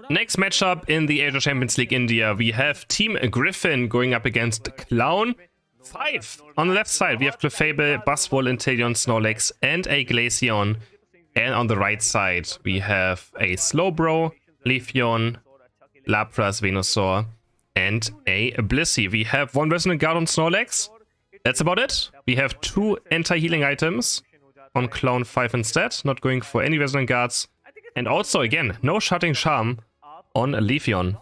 Next matchup in the Asia Champions League India, we have Team Griffin going up against Clown 5. On the left side, we have Clefable, Buzzwole, Inteleon, Snorlax, and a Glaceon. And on the right side, we have a Slowbro, Leafeon, Lapras, Venusaur, and a Blissey. We have one Resonant Guard on Snorlax. That's about it. We have 2 anti-healing items on Clown 5 instead, not going for any Resonant Guards. And also, again, no Shutting Charm on Leafeon.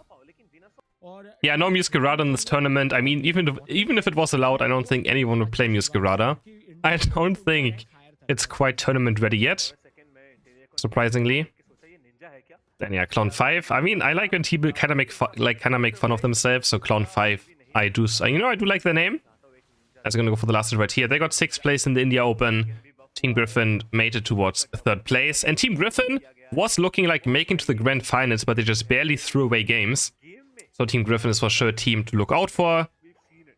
Yeah, no Muscarada in this tournament. I mean, even if it was allowed, I don't think anyone would play Muscarada. I don't think it's quite tournament ready yet, surprisingly. Then yeah, Clown 5. I mean, I like when people kind of make fun of themselves. So Clown 5, I do like their name. I'm gonna go for the last right here. They got 6th place in the India Open. Team Griffin made it towards 3rd place, and Team Griffin was looking like making to the grand finals, but they just barely threw away games. So Team Griffin is for sure a team to look out for,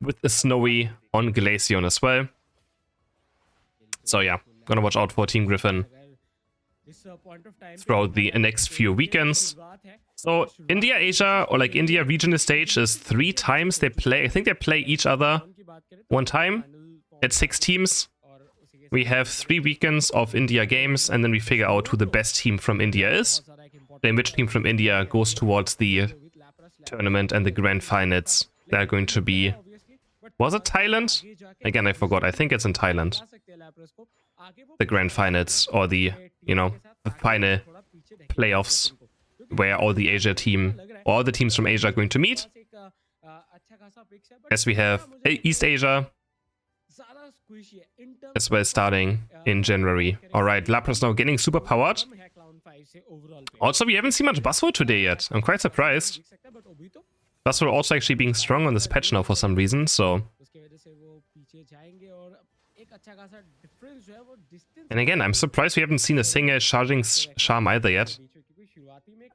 with a Snowy on Glaceon as well. So yeah, gonna watch out for Team Griffin throughout the next few weekends. So India Asia, or like India regional stage, is 3 times they play. I think they play each other 1 time at 6 teams. We have 3 weekends of India games, and then we figure out who the best team from India is. Then which team from India goes towards the tournament and the grand finals. They're going to be... Was it Thailand? Again, I forgot. I think it's in Thailand. The grand finals, or the, you know, the final playoffs, where all the Asia team, all the teams from Asia are going to meet. As we have East Asia as well, starting in January. Alright, Lapras now getting super powered. Also, we haven't seen much Buzzwole today yet. I'm quite surprised. Buzzwole also actually being strong on this patch now for some reason, so... And again, I'm surprised we haven't seen a single charging charm either yet.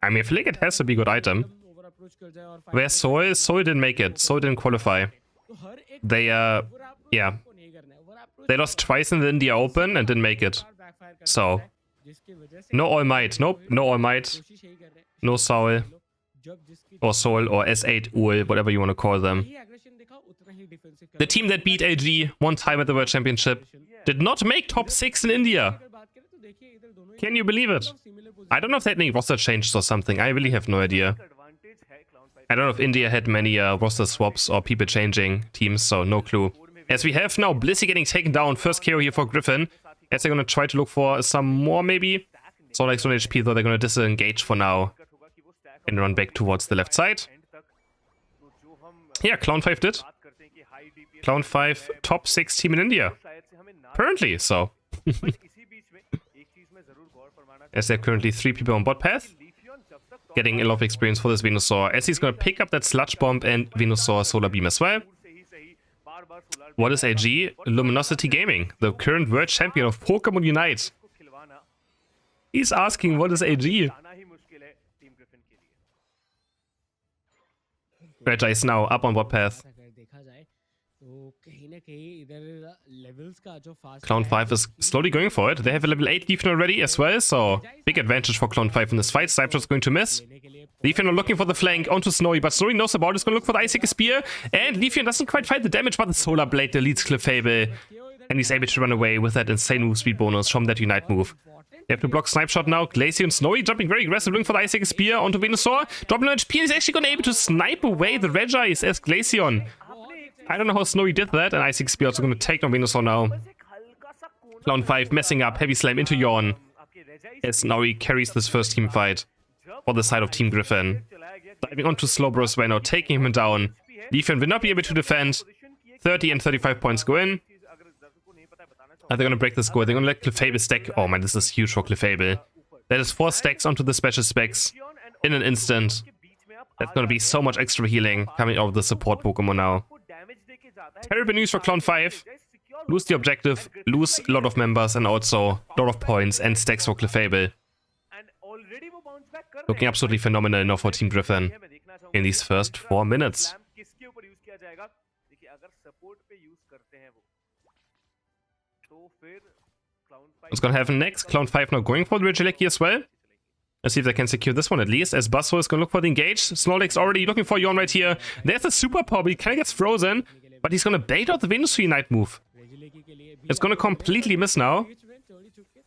I mean, I feel like it has to be a good item. Where's Soul? Soul didn't make it. Soul didn't qualify. They, yeah. They lost twice in the India Open and didn't make it. So, no All Might. Nope, no All Might. No Soul. Or Soul, or S8 Ul, whatever you want to call them. The team that beat LG 1 time at the World Championship did not make top 6 in India. Can you believe it? I don't know if they had any roster changes or something. I really have no idea. I don't know if India had many roster swaps or people changing teams, so no clue. As we have now Blissey getting taken down, first KO here for Griffin. As they're going to try to look for some more maybe. So like some HP, though they're going to disengage for now. And run back towards the left side. Yeah, Clown 5 did. Clown 5, top 6 team in India. Apparently, so. As there are currently 3 people on bot path. Getting a lot of experience for this Venusaur. As he's going to pick up that Sludge Bomb and Venusaur Solar Beam as well. What is AG? Luminosity Gaming, the current world champion of Pokemon Unite. He's asking, what is AG? Raja is now up on bot path. Clown 5 is slowly going for it. They have a level 8 Leafeon already as well, so big advantage for Clown 5 in this fight. Cypher's going to miss. Leafeon are looking for the flank onto Snowy, but Snowy knows about it. He's going to look for the Ice Spear, and Leafeon doesn't quite fight the damage, but the Solar Blade deletes Clefable, and he's able to run away with that insane move speed bonus from that Unite move. They have to block Snipe Shot now. Glaceon Snowy jumping very aggressive, looking for the Ice Spear onto Venusaur. Dropping no HP, he's actually going to be able to snipe away the Regis as Glaceon. I don't know how Snowy did that, and Ice Spear also going to take on Venusaur now. Clown 5 messing up, Heavy Slam into Yawn. As Snowy carries this first team fight for the side of Team Griffin. Diving onto Slowbro as well now, taking him down. Leafeon will not be able to defend. 30 and 35 points go in. Are they going to break the score? They're going to let Clefable stack. Oh man, this is huge for Clefable. That is 4 stacks onto the special specs in an instant. That's going to be so much extra healing coming out of the support Pokemon now. Terrible news for Clown 5. Lose the objective, lose a lot of members, and also a lot of points and stacks for Clefable. Looking absolutely phenomenal now for Team Griffin in these first 4 minutes. What's gonna happen next? Clown 5 now going for the Regieleki as well. Let's see if they can secure this one at least, as Buzzwole is going to look for the engage. Snorlax already looking for Yawn right here. There's a super power, but he kind of gets frozen. But he's going to bait out the Venusaur Unite move. It's going to completely miss now,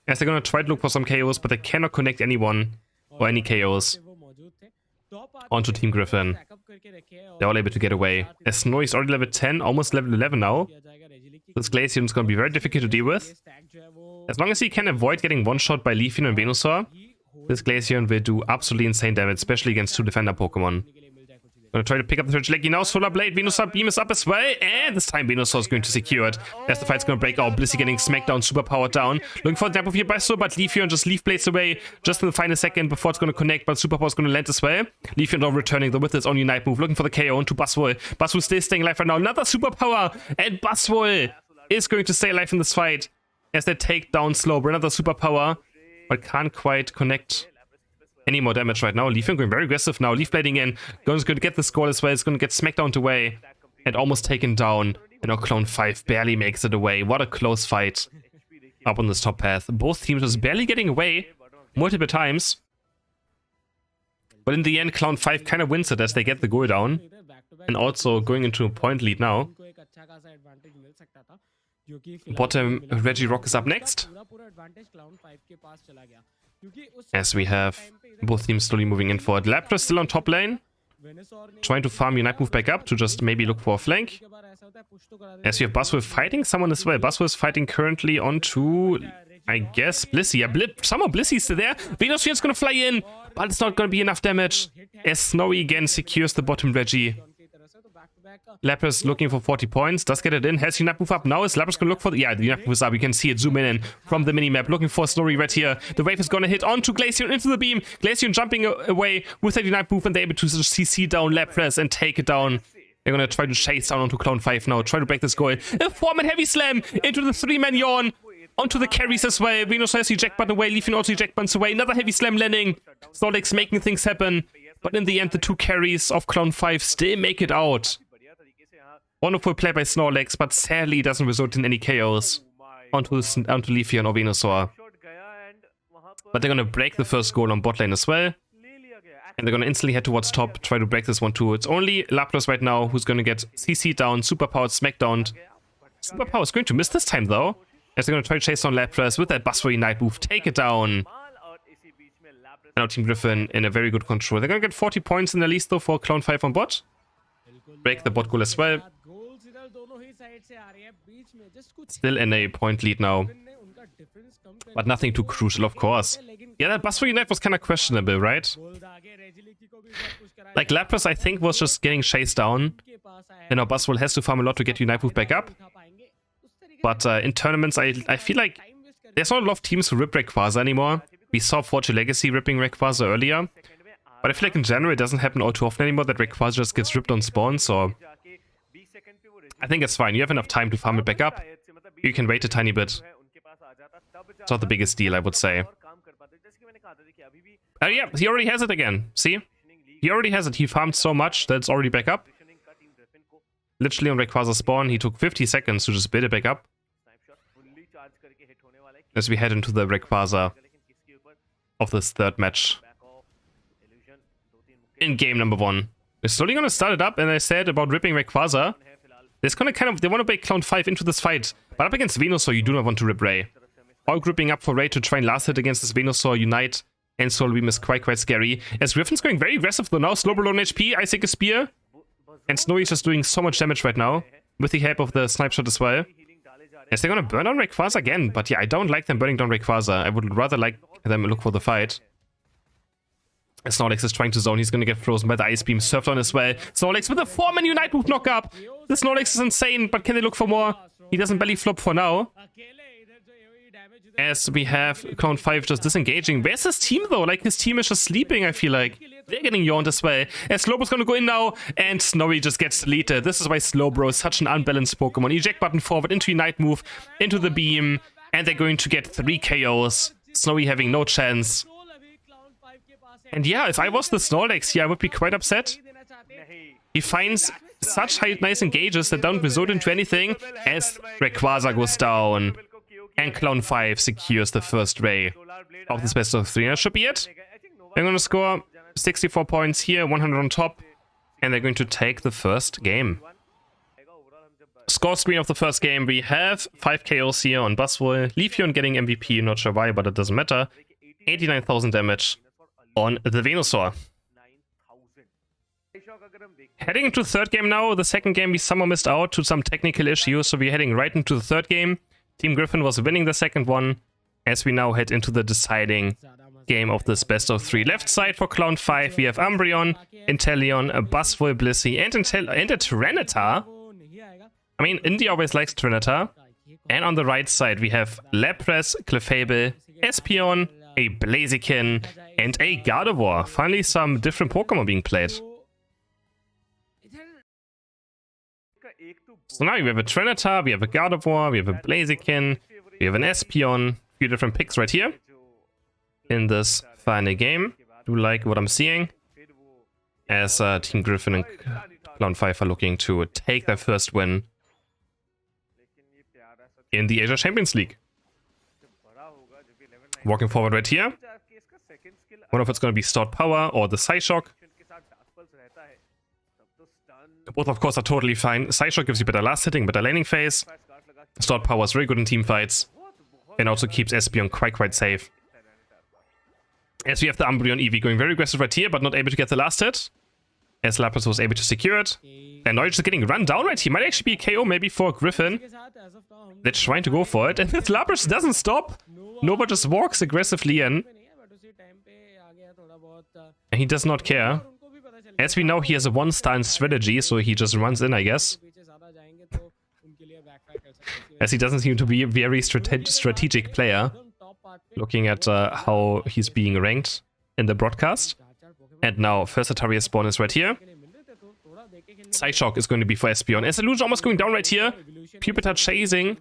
as they're going to try to look for some KOs, but they cannot connect anyone or any KOs onto Team Griffin. They're all able to get away. As Snow is already level 10, almost level 11 now. This Glaceon is going to be very difficult to deal with. As long as he can avoid getting one-shot by Leafeon and Venusaur, this Glaceon will do absolutely insane damage, especially against 2 defender Pokemon. Gonna try to pick up the Surge Leggy now. Solar Blade, Venusaur Beam is up as well. And this time Venusaur is going to secure it. As the fight's gonna break out. Blissey getting smacked down, super powered down. Looking for the jump of here by Soul, but Leafeon just Leaf Blades away just in the final second before it's gonna connect, but super power is gonna land as well. Leafeon now returning though with its own Unite move, looking for the KO onto Buzzwole. Buzzwole still staying alive right now. Another super power, and Buzzwole is going to stay alive in this fight as they take down Slowbro. Another super power, but can't quite connect any more damage right now. Leafeon going very aggressive now. Leaf Blading in. Going to get the score as well. It's going to get smacked down away and almost taken down. And now Clone 5 barely makes it away. What a close fight up on this top path. Both teams just barely getting away multiple times. But in the end, Clone 5 kind of wins it as they get the goal down. And also going into a point lead now. Bottom, Regirock is up next. As we have both teams slowly moving in forward. Lapras still on top lane, trying to farm Unite move back up to just maybe look for a flank. As we have Buzzwole fighting someone as well. Buzzwole is fighting currently onto, I guess, Blissey. Yeah, somehow Blissey's still there. Venusaur is going to fly in, but it's not going to be enough damage. As Snowy again secures the bottom Reggie. Lapras looking for 40 points, does get it in, has Unite move up now. Is Lapras gonna look for the... Yeah, the Unite move is up, you can see it zoom in from the minimap, looking for Snorri right here. The wave is gonna hit onto Glaceon into the beam. Glaceon jumping away with that Unite move, and they're able to CC down Lapras and take it down. They're gonna try to chase down onto Clone 5 now, try to break this goal. A 4-man heavy slam into the 3-man Yawn, onto the carries as well. Venusaur has the eject button away, Leafeon also eject buttons away. Another heavy slam landing. Snorlax making things happen. But in the end, the 2 carries of Clone 5 still make it out. Wonderful play by Snorlax, but sadly doesn't result in any KOs onto Leafeon or Venusaur. But they're gonna break the first goal on bot lane as well. And they're gonna instantly head towards top, try to break this one too. It's only Lapras right now who's gonna get CC down, super powered, smackdowned. Super power is going to miss this time though, as they're gonna try to chase down Lapras with that Buzzwole Unite move, take it down. Now Team Griffin in a very good control. They're gonna get 40 points in the least though for Clone 5 on bot. Break the bot goal as well. Still in a point lead now. But nothing too crucial, of course. Yeah, that Buzzwole Unite was kind of questionable, right? Like, Lapras, I think, was just getting chased down. And now Buzzwole has to farm a lot to get Unite move back up. But in tournaments, I feel like there's not a lot of teams who rip Rayquaza anymore. We saw Fortune Legacy ripping Rayquaza earlier. But I feel like in general, it doesn't happen all too often anymore that Rayquaza just gets ripped on spawn, so... I think it's fine. You have enough time to farm it back up. You can wait a tiny bit. It's not the biggest deal, I would say. Oh yeah, he already has it again. See? He already has it. He farmed so much that it's already back up. Literally on Rayquaza spawn, he took 50 seconds to just build it back up. As we head into the Rayquaza of this third match. In game number 1. We're slowly gonna start it up, and I said about ripping Rayquaza. It's gonna they want to break Clone 5 into this fight. But up against Venusaur, you do not want to rip Ray. All grouping up for Ray to try and last hit against this Venusaur Unite and Soul Beam is quite scary. As Griffin's going very aggressive though now. Slowbro low on HP, I think a spear. And Snowy's just doing so much damage right now. With the help of the snipe shot as well. As they're gonna burn down Rayquaza again. But yeah, I don't like them burning down Rayquaza. I would rather like them look for the fight. As Snorlax is trying to zone, he's gonna get frozen by the Ice Beam. Surfdown as well. Snorlax with a 4-man Unite move knock up. This Snorlax is insane, but can they look for more? He doesn't belly flop for now. As we have Clone 5 just disengaging. Where's his team though? Like, his team is just sleeping, I feel like. They're getting yawned as well. As Slowbro's gonna go in now, and Snowy just gets deleted. This is why Slowbro is such an unbalanced Pokemon. Eject button forward into Unite move, into the beam, and they're going to get 3 KOs. Snowy having no chance. And yeah, if I was the Snorlax here, I would be quite upset. He finds such nice engages that don't result into anything as Rayquaza goes down. And Clone 5 secures the first Ray of this best of 3. That should be it. They're going to score 64 points here, 100 on top, and they're going to take the first game. Score screen of the first game, we have 5 KOs here on Buswell. Leafeon getting MVP, not sure why, but it doesn't matter. 89,000 damage on the Venusaur. Heading into the third game now. The second game we somehow missed out to some technical issues, so we're heading right into the third game. Team Griffin was winning the second one, as we now head into the deciding game of this best of 3. Left side for Clown 5, we have Umbreon, Inteleon, Buswell, Blissey, and a Tyranitar. I mean, India always likes Tyranitar. And on the right side, we have Lapras, Clefable, Espeon, a Blaziken, and a Gardevoir. Finally, some different Pokemon being played. So now we have a Tyranitar, we have a Gardevoir, we have a Blaziken, we have an Espeon. A few different picks right here in this final game. Do like what I'm seeing, as Team Griffin and Clown 5 are looking to take their first win in the Asia Champions League. Walking forward right here. Wonder if it's going to be Stored Power or the Psyshock. Both, of course, are totally fine. Psyshock gives you better last hitting, better laning phase. Stored Power is very good in team fights. And also keeps Espeon quite safe. As we have the Umbreon Eevee going very aggressive right here, but not able to get the last hit. As Lapras was able to secure it. And now he's just getting run down right here. Might actually be a KO maybe for Griffin. They're trying to go for it. And Lapras doesn't stop. Nova just walks aggressively in. And he does not care. As we know, he has a one-star strategy, so he just runs in, I guess. As he doesn't seem to be a very strategic player. Looking at how he's being ranked in the broadcast. And now, first Ataria spawn is right here. Psyshock is going to be for Espeon. Espeon almost going down right here. Pupitar chasing.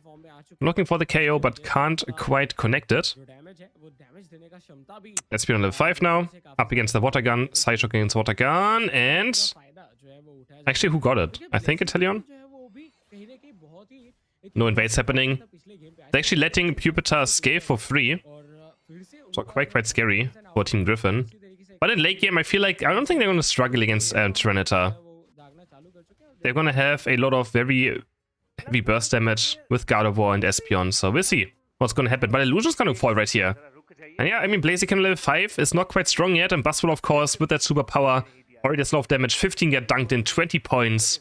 Looking for the KO, but can't quite connect it. Espeon on level 5 now. Up against the Water Gun. Psyshock against Water Gun. And... actually, who got it? I think Inteleon? No invades happening. They're actually letting Pupitar scale for free. So quite scary for Team Griffin. But in late game, I feel like... I don't think they're going to struggle against Tyranitar. They're going to have a lot of very heavy burst damage with Gardevoir and Espeon. So we'll see what's going to happen. But Illusion's going to fall right here. And yeah, I mean, Blaziken level 5 is not quite strong yet. And Buswell, of course, with that superpower, already has a lot of damage. 15 get dunked in, 20 points.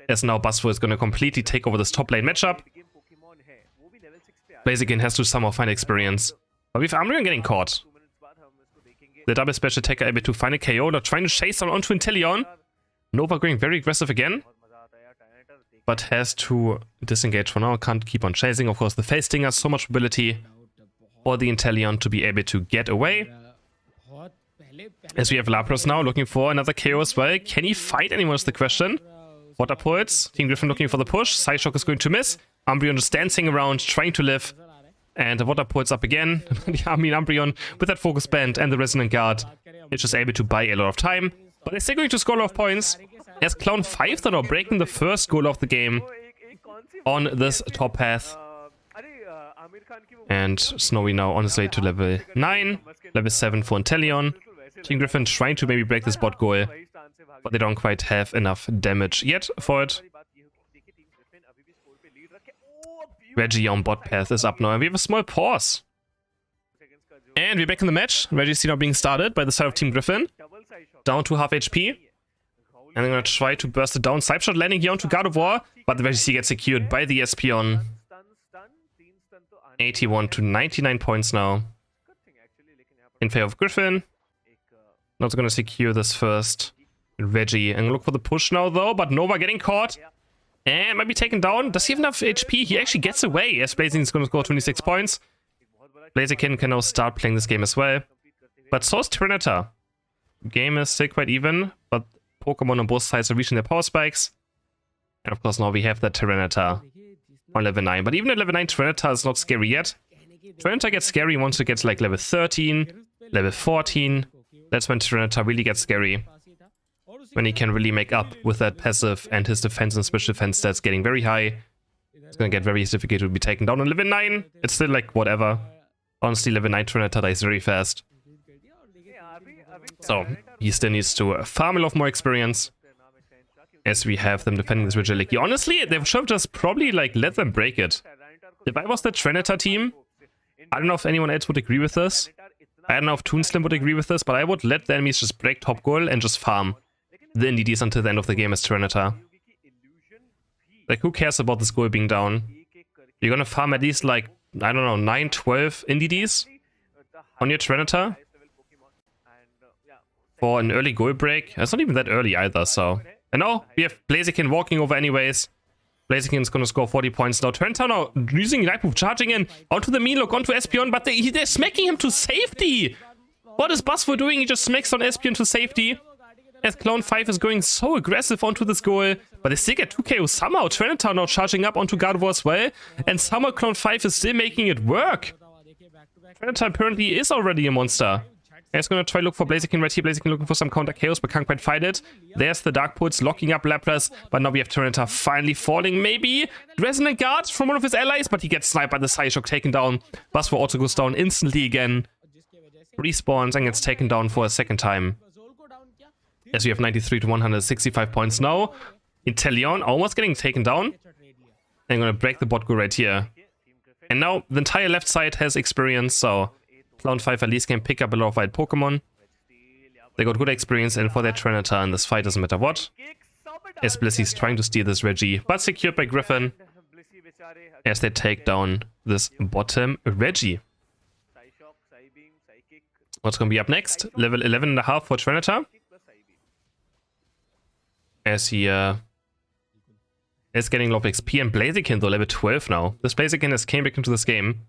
As now Buswell is going to completely take over this top lane matchup. Blaziken has to somehow find experience. But we have Umbreon getting caught. The double special attacker able to find a KO. They're trying to chase on onto Inteleon. Nova going very aggressive again. But has to disengage for now. Can't keep on chasing. Of course, the face stinger has so much mobility for the Inteleon to be able to get away. As we have Lapras now looking for another KO as well. Can he fight anyone is the question. Water Pulse. Team Griffin looking for the push. Psyshock is going to miss. Umbreon just dancing around, trying to live. And the Water Pulse up again. I mean, Umbreon with that Focus Band and the Resonant Guard is just able to buy a lot of time. But they're still going to score a lot of points. As Clown 5 are now breaking the first goal of the game on this top path. And Snowy now on his way to level 9. Level 7 for Inteleon. Team Griffin trying to maybe break this bot goal. But they don't quite have enough damage yet for it. Reggie on bot path is up now, and we have a small pause. And we're back in the match. Reggie's now being started by the side of Team Griffin. Down to half HP. And I'm gonna try to burst it down. Snipe shot landing here onto Gardevoir, but the Reggie gets secured by the Espeon. 81 to 99 points now. In favor of Griffin. Not gonna secure this first. Reggie. I'm gonna look for the push now though, but Nova getting caught. And might be taken down. Does he have enough HP? He actually gets away as Blaziken is going to score 26 points. Blaziken can now start playing this game as well. But so is Tyranitar. Game is still quite even, but Pokemon on both sides are reaching their power spikes. And of course now we have that Tyranitar on level 9. But even at level 9, Tyranitar is not scary yet. Tyranitar gets scary once it gets like level 13, level 14. That's when Tyranitar really gets scary. When he can really make up with that passive and his defense and special defense stats getting very high. It's gonna get very difficult to be taken down on level 9. It's still like whatever. Honestly, level 9 Tyranitar dies very fast. So he still needs to farm a lot more experience. As we have them defending this Regilicky. Honestly, they should have just probably like let them break it. If I was the Trinita team, I don't know if anyone else would agree with this. I don't know if Toonslim would agree with this, but I would let the enemies just break top goal and just farm the NDDs until the end of the game as Trinita. Like, who cares about this goal being down? You're gonna farm at least like, I don't know, 9, 12 NDDs on your Trinita for an early goal break. It's not even that early either, so... And now we have Blaziken walking over anyways. Blaziken's gonna score 40 points now. Trinita now using Night Move, charging in onto the Milo, onto Espeon, but they're smacking him to safety! What is Buzzwole doing? He just smacks on Espeon to safety. As Clown 5 is going so aggressive onto this goal, but they still get 2 KOs somehow. Trinita now charging up onto Gardevoir as well, and somehow Clown 5 is still making it work. Trinita apparently is already a monster. He's gonna try to look for Blaziken right here. Blaziken looking for some counter chaos, but can't quite fight it. There's the Dark Pulse locking up Lapras, but now we have Trinita finally falling. Maybe Resonant Guard from one of his allies, but he gets sniped by the Psyshock, taken down. Buzzwole also goes down instantly again. Respawns and gets taken down for a second time. As we have 93 to 165 points now. Inteleon almost getting taken down. I'm gonna break the bot go right here. And now the entire left side has experience, so Clown 5 at least can pick up a lot of wild Pokemon. They got good experience and for their Trinita in this fight, doesn't matter what. As Blissey's trying to steal this Reggie, but secured by Griffin. As they take down this bottom Reggie. What's gonna be up next? Level 11.5 for Trinita. As he is getting a lot of XP, and Blaziken though, level 12 now. This Blaziken has came back into this game.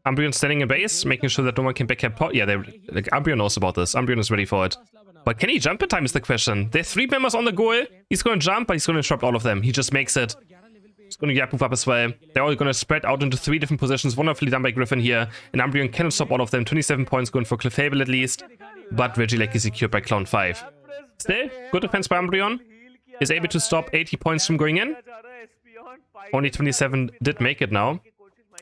Umbreon standing in base, making sure that no one can backup. Yeah, like, Umbreon knows about this. Umbreon is ready for it. But can he jump in time is the question. There are 3 members on the goal. He's going to jump, but he's going to interrupt all of them. He just makes it. He's going to move up as well. They're all going to spread out into 3 different positions. Wonderfully done by Griffin here. And Umbreon cannot stop all of them. 27 points going for Clefable at least. But Regieleki is secured by Clown 5. Still, good defense by Umbreon. Is able to stop 80 points from going in. Only 27 did make it now.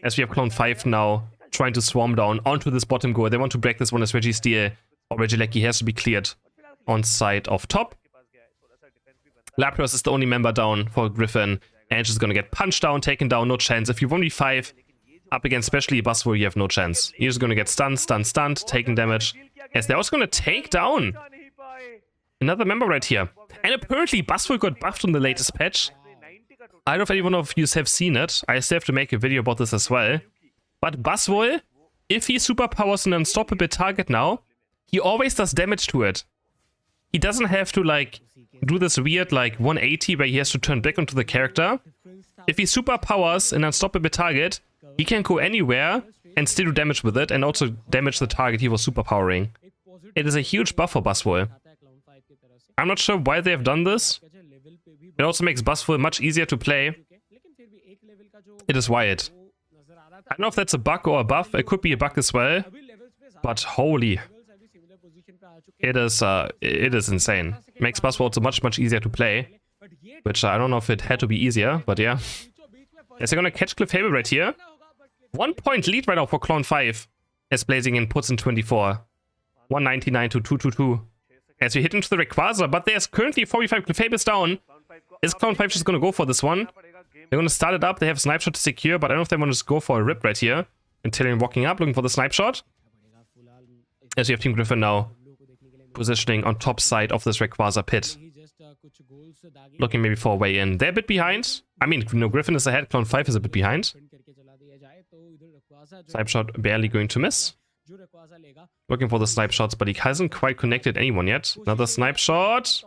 As we have Clown 5 now trying to swarm down onto this bottom goal. They want to break this one as Reggie steal. Or Regieleki has to be cleared on side of top. Lapras is the only member down for Griffin. And just gonna get punched down, taken down, no chance. If you 1v5 up against especially Buzzwole, you have no chance. You're just gonna get stunned, taking damage. As they're also gonna take down another member right here. And apparently Buzzwole got buffed on the latest patch. I don't know if any one of you have seen it. I still have to make a video about this as well. But Buzzwole, if he superpowers an unstoppable target now, he always does damage to it. He doesn't have to like do this weird like 180 where he has to turn back onto the character. If he superpowers an unstoppable target, he can go anywhere and still do damage with it and also damage the target he was superpowering. It is a huge buff for Buzzwole. I'm not sure why they have done this. It also makes Buzzwole much easier to play. It is wired. I don't know if that's a bug or a buff. It could be a bug as well. But holy. It is insane. Makes Buzzwole also much easier to play. Which I don't know if it had to be easier, but yeah. As they're gonna catch Clefable right here. 1 point lead right now for Clown 5. As Blaziken puts in 24. 199 to 222. As we hit into the Rayquaza, but there's currently 45 Clefables down. Is Clown 5 just gonna go for this one? They're gonna start it up. They have Snipe Shot to secure, but I don't know if they want to just go for a rip right here. Inteleon walking up, looking for the Snipe Shot. As we have Team Griffin now positioning on top side of this Rayquaza pit. Looking maybe for a way in. They're a bit behind. I mean, no, Griffin is ahead. Clown 5 is a bit behind. Snipe Shot barely going to miss. Looking for the Snipe Shots, but he hasn't quite connected anyone yet. Another Snipe Shot.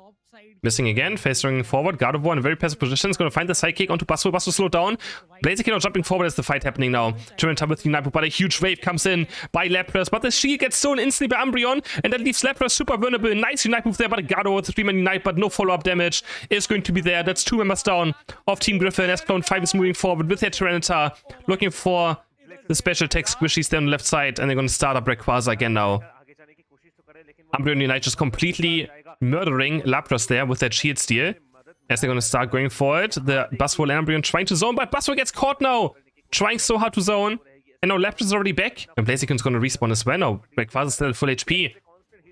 Missing again, facing forward. Gardevoir in a very passive position. Is going to find the sidekick onto Buzzwole. Buzzwole slowed down. Blaziken now jumping forward as the fight happening now. Trinita with the Night Move, but a huge wave comes in by Lapras. But the shield gets stolen instantly by Umbreon. And that leaves Lapras super vulnerable. Nice Night Move there, but a Gardevoir with the 3-man Unite, but no follow-up damage is going to be there. That's 2 members down of Team Griffin as Clown 5 is moving forward with their Tyranitar. Looking for the special attack squishies there on the left side. And they're going to start up Rayquaza again now. Umbreon Unite just completely murdering Lapras there with that shield steal. As they're going to start going for it. The Buzzwole and Umbreon trying to zone, but Buzzwole gets caught now. Trying so hard to zone. And now Lapras is already back. And Blaziken's going to respawn as well now. Rayquaza is still at full HP.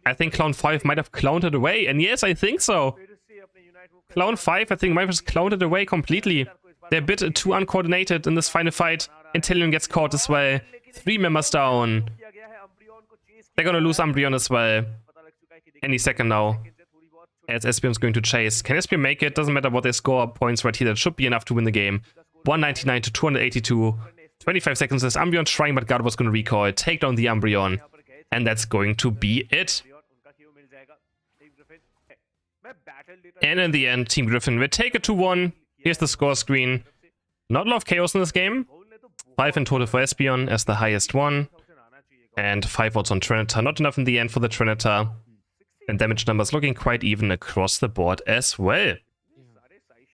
I think Clown 5 might have clowned it away. And yes, I think so. Clown 5, I think, might have just clowned it away completely. They're a bit too uncoordinated in this final fight. Inteleon gets caught as well. 3 members down. They're gonna lose Umbreon as well. Any second now. As Espeon's going to chase. Can Espeon make it? Doesn't matter what they score points right here. That should be enough to win the game. 199 to 282. 25 seconds as Umbreon trying, but God was going to recoil. Take down the Umbreon. And that's going to be it. And in the end, Team Griffin will take it to 1. Here's the score screen. Not a lot of chaos in this game. 5 in total for Espeon as the highest one. And 5 votes on Trinitar. Not enough in the end for the Trinitar. And damage numbers looking quite even across the board as well.